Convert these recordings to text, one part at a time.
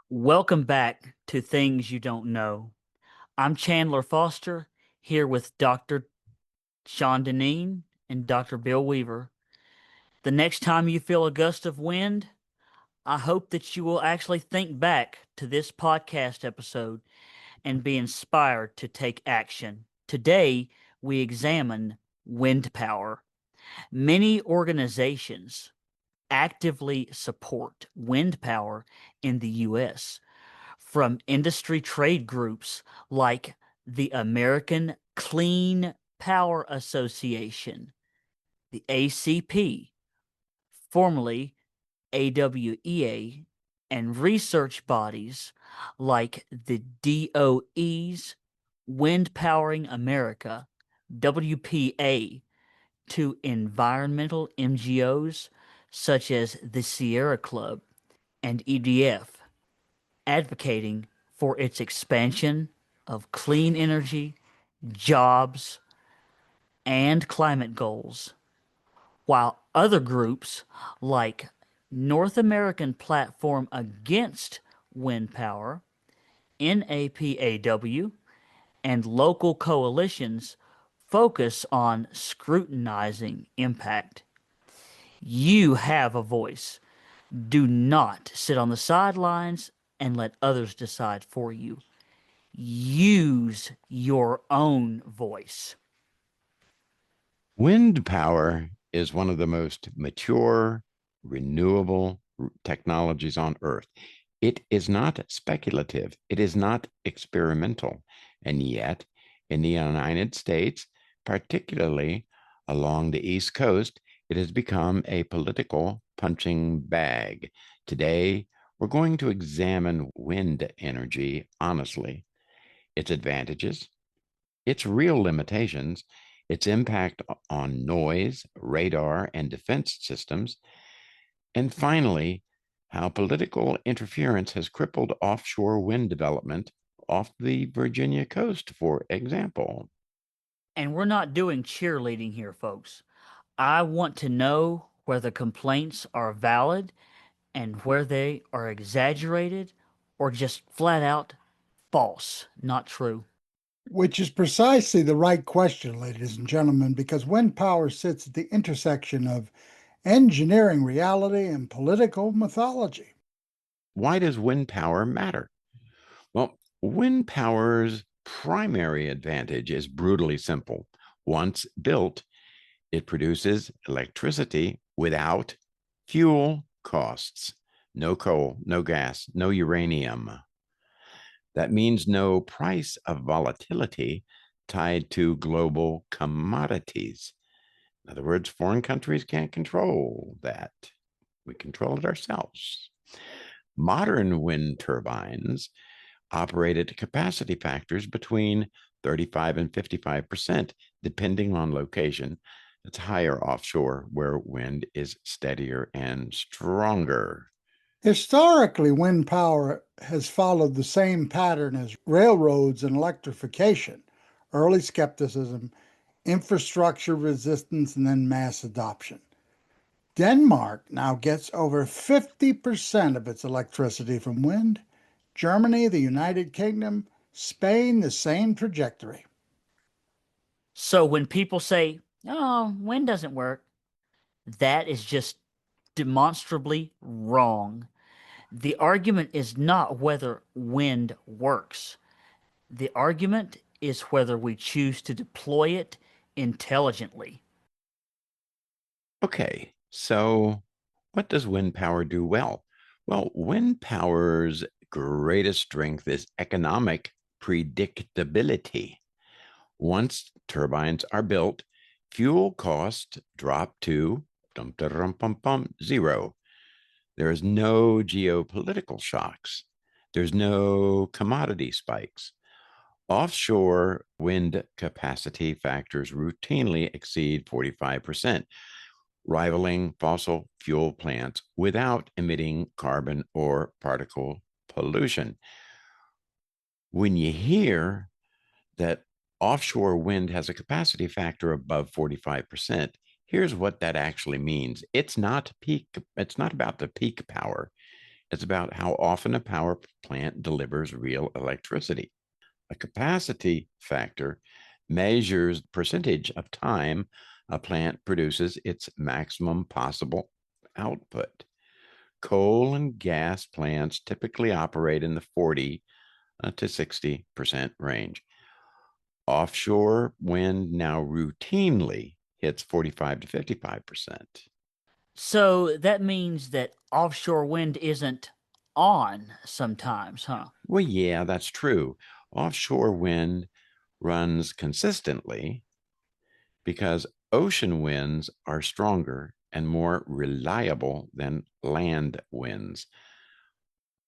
Welcome back to Things You Don't Know. I'm Chandler Foster here with Dr. Sean Deneen and Dr. Bill Weaver. The next time you feel a gust of wind, I hope that you will actually think back to this podcast episode and be inspired to take action. Today, we examine wind power. Many organizations actively support wind power in the U.S., from industry trade groups like the American Clean Power Association, the ACP, formerly AWEA, and research bodies like the DOE's Wind Powering America, WPA, to environmental NGOs such as the Sierra Club and EDF, advocating for its expansion of clean energy, jobs, and climate goals, while other groups like North American Platform Against Wind Power, NAPAW, and local coalitions focus on scrutinizing impact. You have a voice. Do not sit on the sidelines and let others decide for you. Use your own voice. Wind power is one of the most mature, renewable technologies on Earth. It is not speculative, it is not experimental. And yet, in the United States, particularly along the East Coast, it has become a political punching bag. Today, we're going to examine wind energy honestly, its advantages, its real limitations, its impact on noise, radar, and defense systems, and finally, how political interference has crippled offshore wind development off the Virginia coast, for example. And we're not doing cheerleading here, folks. I want to know whether complaints are valid and where they are exaggerated or just flat out false, not true. Which is precisely the right question, ladies and gentlemen, because wind power sits at the intersection of engineering reality and political mythology. Why does wind power matter? Well, wind power's primary advantage is brutally simple. Once built, it produces electricity without fuel costs. No coal, no gas, no uranium. That means no price of volatility tied to global commodities. In other words, foreign countries can't control that. We control it ourselves. Modern wind turbines operate at capacity factors between 35 and 55%, depending on location. It's higher offshore where wind is steadier and stronger. Historically, wind power has followed the same pattern as railroads and electrification: early skepticism, infrastructure resistance, and then mass adoption. Denmark now gets over 50% of its electricity from wind. Germany, the United Kingdom, Spain, the same trajectory. So when people say, oh, wind doesn't work, that is just demonstrably wrong. The argument is not whether wind works. The argument is whether we choose to deploy it intelligently. Okay, so what does wind power do well? Well, wind power's greatest strength is economic predictability. Once turbines are built, fuel costs drop to zero. There is no geopolitical shocks. There's no commodity spikes. Offshore wind capacity factors routinely exceed 45%, rivaling fossil fuel plants without emitting carbon or particle pollution. When you hear that offshore wind has a capacity factor above 45%, here's what that actually means. It's not about the peak power. It's about how often a power plant delivers real electricity. A capacity factor measures the percentage of time a plant produces its maximum possible output. Coal and gas plants typically operate in the 40 to 60% range. Offshore wind now routinely hits 45 to 55%. So that means that offshore wind isn't on sometimes, huh? Well, yeah, that's true. Offshore wind runs consistently because ocean winds are stronger and more reliable than land winds.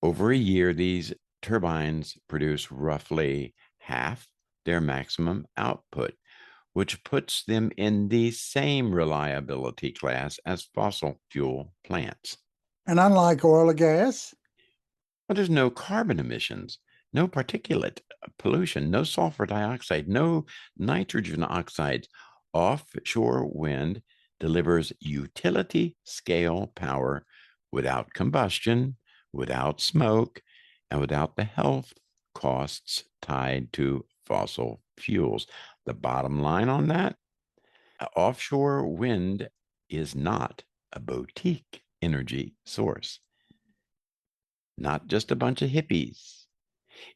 Over a year, these turbines produce roughly half their maximum output, which puts them in the same reliability class as fossil fuel plants. And unlike oil or gas, But there's no carbon emissions, no particulate pollution, no sulfur dioxide, no nitrogen oxides. Offshore wind delivers utility scale power without combustion, without smoke, and without the health costs tied to fossil fuels. The bottom line on that, offshore wind is not a boutique energy source, not just a bunch of hippies.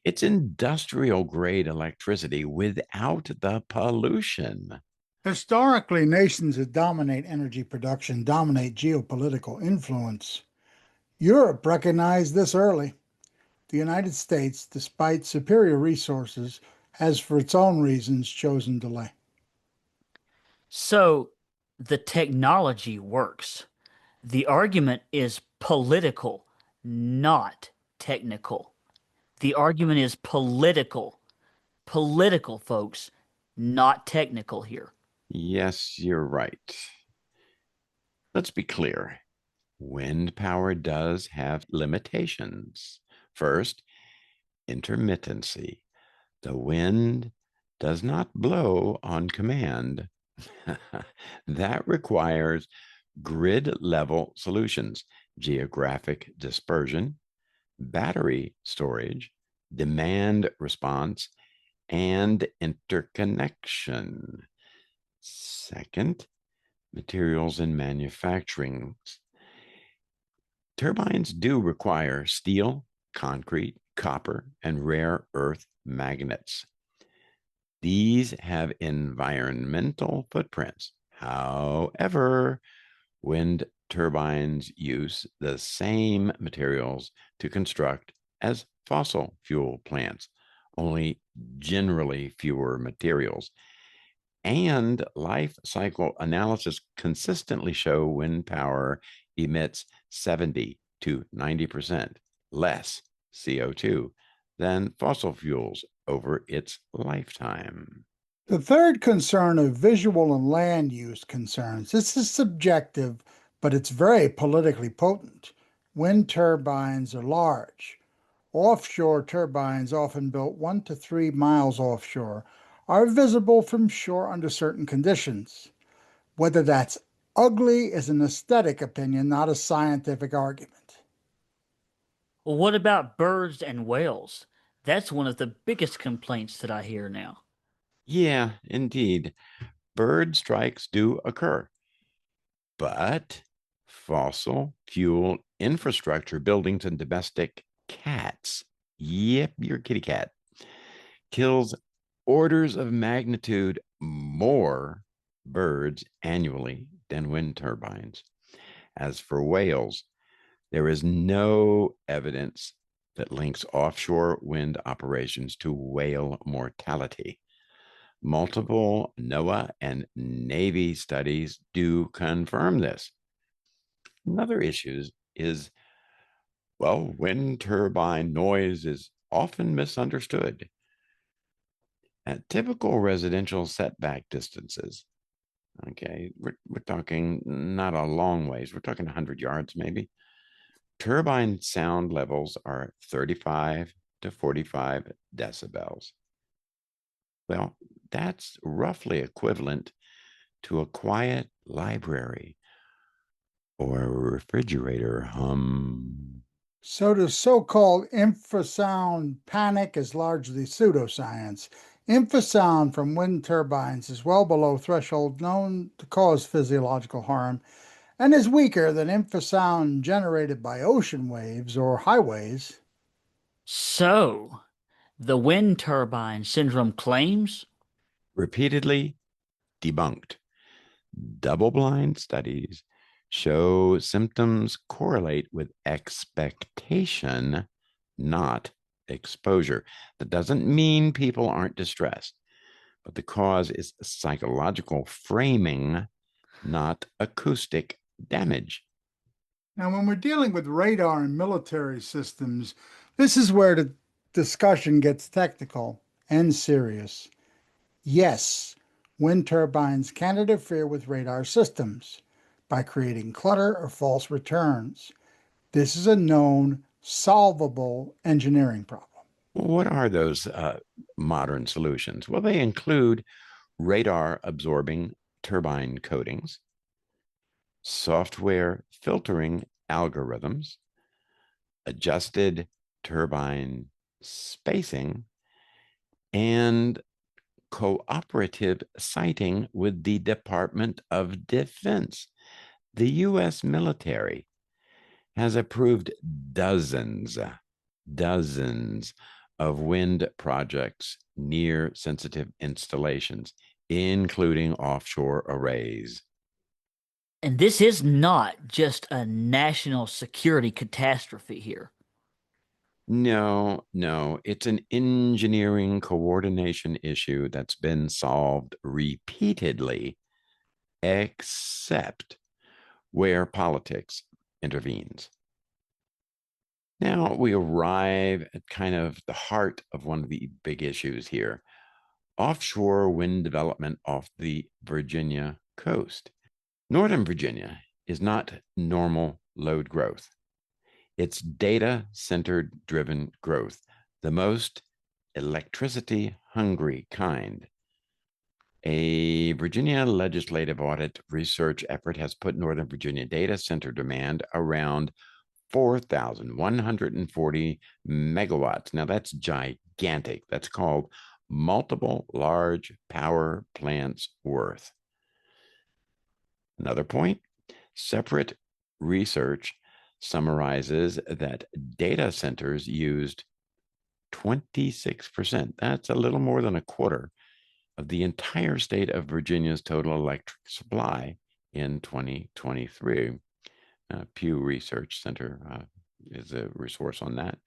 It's industrial grade electricity without the pollution. historically, nations that dominate energy production dominate geopolitical influence. Europe recognized this early. The United States, despite superior resources, has for its own reasons chosen delay. So the technology works. The argument is political, not technical. The argument is political. Political, folks, not technical here. Yes, you're right. Let's be clear. Wind power does have limitations. First, intermittency. The wind does not blow on command. That requires grid level solutions, geographic dispersion, battery storage, demand response, and interconnection. Second, materials and manufacturing. Turbines do require steel, concrete, copper, and rare earth magnets. These have environmental footprints. However, wind turbines use the same materials to construct as fossil fuel plants, only generally fewer materials. And life cycle analysis consistently show wind power emits 70 to 90% less CO2 than fossil fuels over its lifetime. The third concern of visual and land use concerns. This is subjective, but it's very politically potent. Wind turbines are large. Offshore turbines, often built 1 to 3 miles offshore, are visible from shore under certain conditions. Whether that's ugly is an aesthetic opinion, not a scientific argument. Well, what about birds and whales? That's one of the biggest complaints that I hear now. Yeah, indeed, bird strikes do occur, but fossil fuel infrastructure buildings and domestic cats, yep, your kitty cat, kills orders of magnitude more birds annually than wind turbines. As for whales, there is no evidence that links offshore wind operations to whale mortality. Multiple NOAA and Navy studies do confirm this. Another issue is, well, wind turbine noise is often misunderstood. At typical residential setback distances, okay, we're talking not a long ways, we're talking 100 yards maybe. Turbine sound levels are 35 to 45 decibels. Well, that's roughly equivalent to a quiet library or a refrigerator hum. So the so-called infrasound panic is largely pseudoscience. Infrasound from wind turbines is well below threshold known to cause physiological harm and is weaker than infrasound generated by ocean waves or highways. So, the wind turbine syndrome claims. Repeatedly debunked. Double-blind studies show symptoms correlate with expectation, not exposure. That doesn't mean people aren't distressed, but the cause is psychological framing, not acoustic damage. Now, when we're dealing with radar and military systems, this is where the discussion gets technical and serious. Yes, wind turbines can interfere with radar systems by creating clutter or false returns. This is a known, solvable engineering problem. What are those modern solutions? Well, they include radar absorbing turbine coatings, software filtering algorithms, adjusted turbine spacing, and cooperative siting with the Department of Defense. The U.S. military has approved dozens of wind projects near sensitive installations, including offshore arrays. And this is not just a national security catastrophe here. No, it's an engineering coordination issue that's been solved repeatedly, except where politics intervenes. Now we arrive at kind of the heart of one of the big issues here: offshore wind development off the Virginia coast. Northern Virginia is not normal load growth. It's data center driven growth, the most electricity hungry kind. A Virginia legislative audit research effort has put Northern Virginia data center demand around 4,140 megawatts. Now that's gigantic. That's called multiple large power plants worth. Another point: separate research summarizes that data centers used 26%. That's a little more than a quarter of the entire state of Virginia's total electric supply in 2023. Pew Research Center is a resource on that.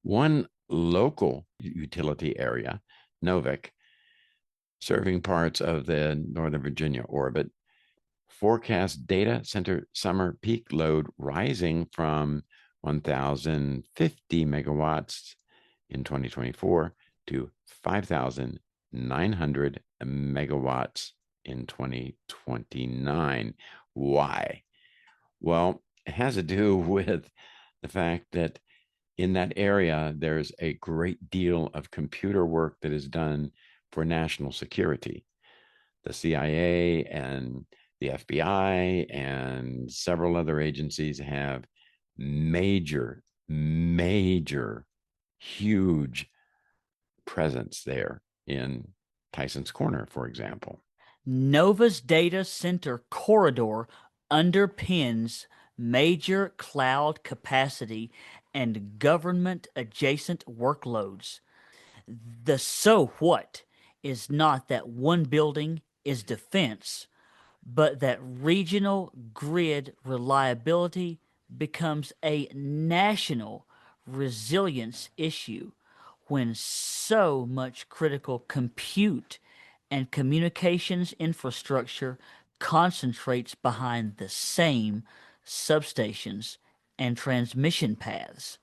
One local utility area, Novick, serving parts of the Northern Virginia orbit, forecast data center summer peak load rising from 1,050 megawatts in 2024 to 5,900 megawatts in 2029. Why? Well, it has to do with the fact that in that area, there's a great deal of computer work that is done for national security. The CIA and the FBI and several other agencies have major, huge presence there in Tyson's Corner, for example. Nova's data center corridor underpins major cloud capacity and government adjacent workloads. The so what is not that one building is defense, but that regional grid reliability becomes a national resilience issue when so much critical compute and communications infrastructure concentrates behind the same substations and transmission paths.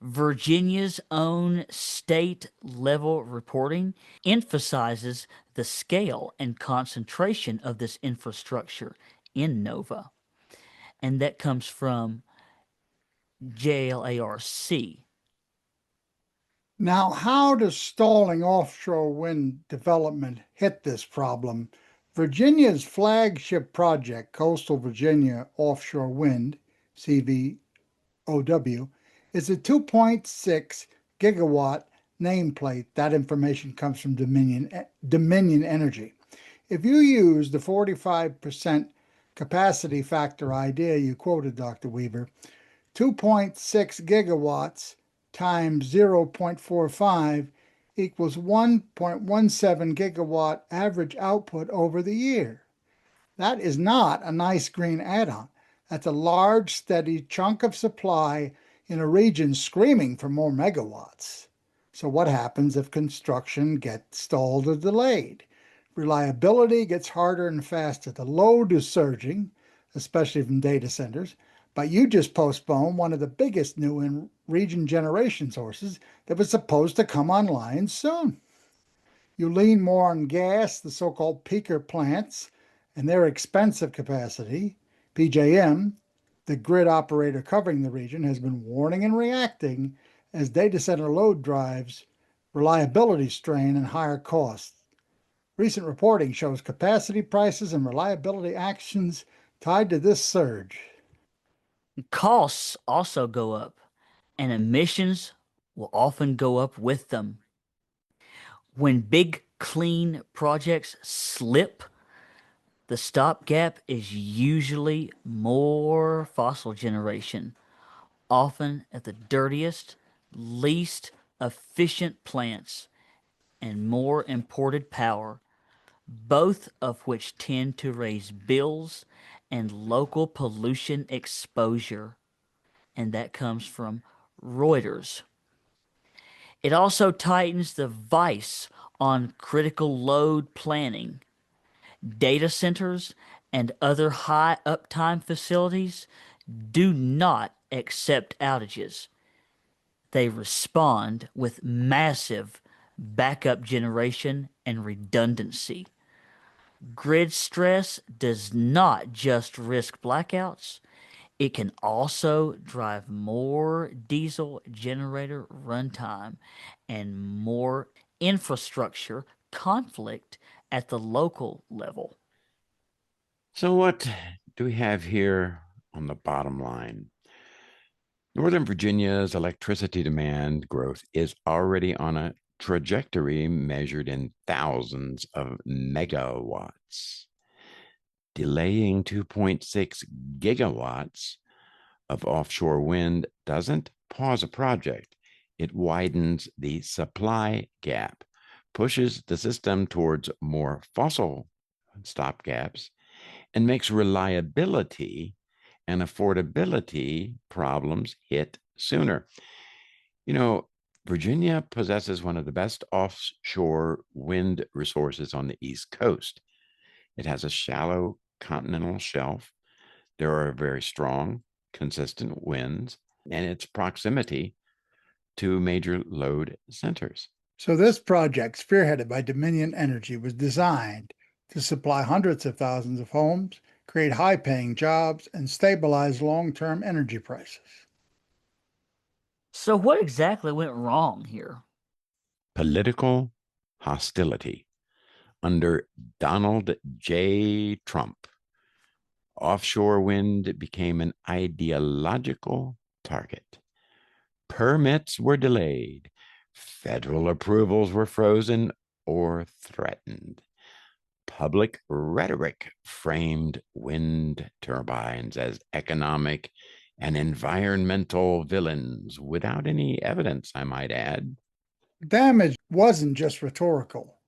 Virginia's own state level reporting emphasizes the scale and concentration of this infrastructure in Nova. And that comes from JLARC. Now, how does stalling offshore wind development hit this problem? Virginia's flagship project, Coastal Virginia Offshore Wind, CVOW, OW, is a 2.6 gigawatt nameplate. That information comes from Dominion Energy. If you use the 45% capacity factor idea you quoted, Dr. Weaver, 2.6 gigawatts times 0.45 equals 1.17 gigawatt average output over the year. That is not a nice green add-on. That's a large, steady chunk of supply in a region screaming for more megawatts. So what happens if construction gets stalled or delayed? Reliability gets harder and faster. The load is surging, especially from data centers, but you just postponed one of the biggest new in-region generation sources that was supposed to come online soon. You lean more on gas, the so-called peaker plants, and their expensive capacity. PJM, the grid operator covering the region, has been warning and reacting as data center load drives reliability strain and higher costs. Recent reporting shows capacity prices and reliability actions tied to this surge. Costs also go up, and emissions will often go up with them. When big clean projects slip, the stopgap is usually more fossil generation, often at the dirtiest, least efficient plants, and more imported power, both of which tend to raise bills and local pollution exposure. And that comes from Reuters. It also tightens the vice on critical load planning. Data centers and other high uptime facilities do not accept outages. They respond with massive backup generation and redundancy. Grid stress does not just risk blackouts, it can also drive more diesel generator runtime and more infrastructure conflict at the local level. So, what do we have here on the bottom line? Northern Virginia's electricity demand growth is already on a trajectory measured in thousands of megawatts. Delaying 2.6 gigawatts of offshore wind doesn't pause a project, it widens the supply gap, pushes the system towards more fossil stopgaps, and makes reliability and affordability problems hit sooner. You know, Virginia possesses one of the best offshore wind resources on the East Coast. It has a shallow continental shelf. There are very strong, consistent winds, and its proximity to major load centers. So this project, spearheaded by Dominion Energy, was designed to supply hundreds of thousands of homes, create high-paying jobs, and stabilize long-term energy prices. So, what exactly went wrong here? Political hostility. Under Donald J. Trump, offshore wind became an ideological target. Permits were delayed, federal approvals were frozen or threatened. Public rhetoric framed wind turbines as economic and environmental villains without any evidence, I might add. Damage wasn't just rhetorical.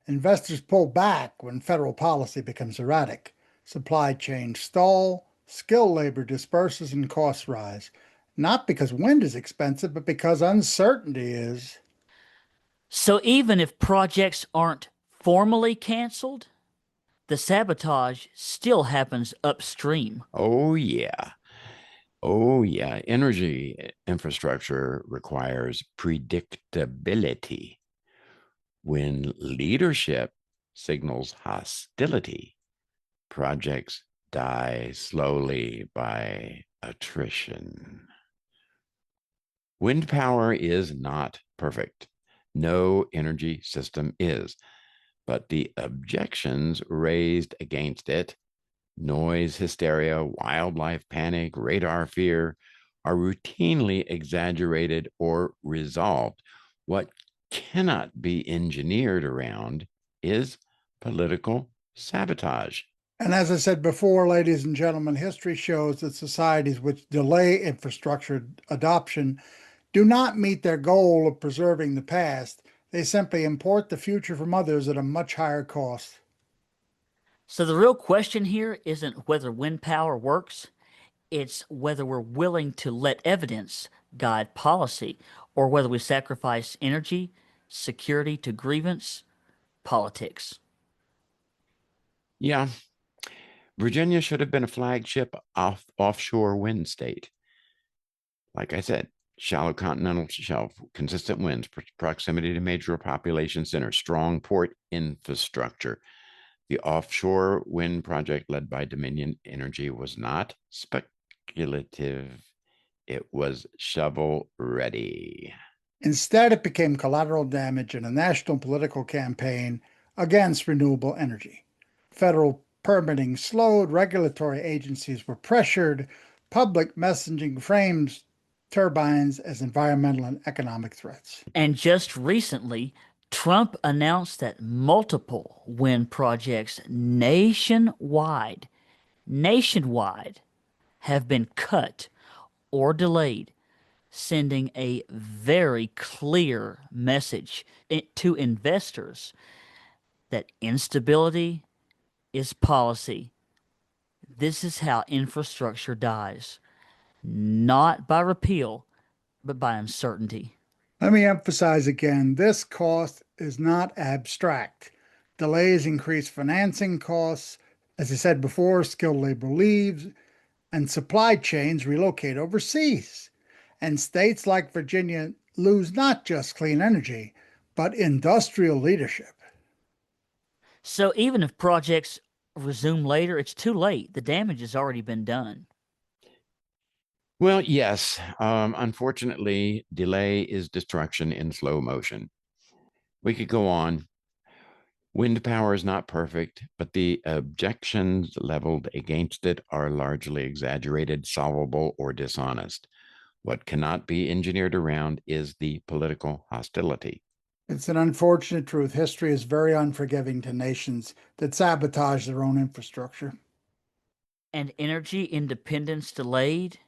Investors pull back when federal policy becomes erratic. Supply chains stall, skilled labor disperses, and costs rise. Not because wind is expensive, but because uncertainty is. So, even if projects aren't formally canceled, the sabotage still happens upstream. Oh, yeah. Oh, yeah. Energy infrastructure requires predictability. When leadership signals hostility, projects die slowly by attrition. Wind power is not perfect. No energy system is. But the objections raised against it, noise hysteria, wildlife panic, radar fear, are routinely exaggerated or resolved. What cannot be engineered around is political sabotage. And as I said before, ladies and gentlemen, history shows that societies which delay infrastructure adoption do not meet their goal of preserving the past. They simply import the future from others at a much higher cost. So the real question here isn't whether wind power works, it's whether we're willing to let evidence guide policy or whether we sacrifice energy, security to grievance, politics. Yeah, Virginia should have been a flagship offshore wind state. Like I said, shallow continental shelf, consistent winds, proximity to major population centers, strong port infrastructure. The offshore wind project led by Dominion Energy was not speculative, it was shovel ready. Instead, it became collateral damage in a national political campaign against renewable energy. Federal permitting slowed, regulatory agencies were pressured, public messaging frames turbines as environmental and economic threats. And just recently, Trump announced that multiple wind projects nationwide have been cut or delayed, sending a very clear message to investors that instability is policy. This is how infrastructure dies, not by repeal, but by uncertainty. Let me emphasize again, this cost is not abstract. Delays increase financing costs. As I said before, skilled labor leaves and supply chains relocate overseas. And states like Virginia lose not just clean energy, but industrial leadership. So even if projects resume later, it's too late. The damage has already been done. Well, yes. Unfortunately, delay is destruction in slow motion. We could go on. Wind power is not perfect, but the objections leveled against it are largely exaggerated, solvable, or dishonest. What cannot be engineered around is the political hostility. It's an unfortunate truth. History is very unforgiving to nations that sabotage their own infrastructure. And energy independence delayed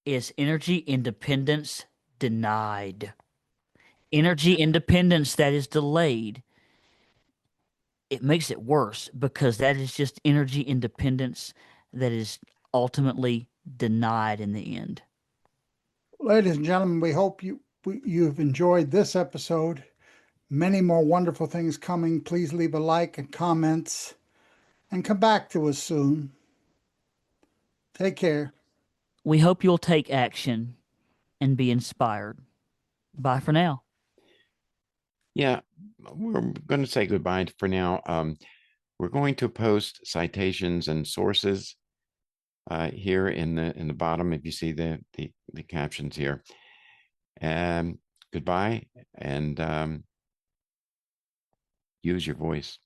is energy independence denied. Energy independence that is delayed, it makes it worse because that is just energy independence that is ultimately denied in the end. Ladies and gentlemen, we hope you've enjoyed this episode. Many more wonderful things coming. Please leave a like and comments and come back to us soon. Take care. We hope you'll take action and be inspired. Bye for now. Yeah, we're going to say goodbye for now. We're going to post citations and sources here in the bottom if you see the captions here. Goodbye and use your voice.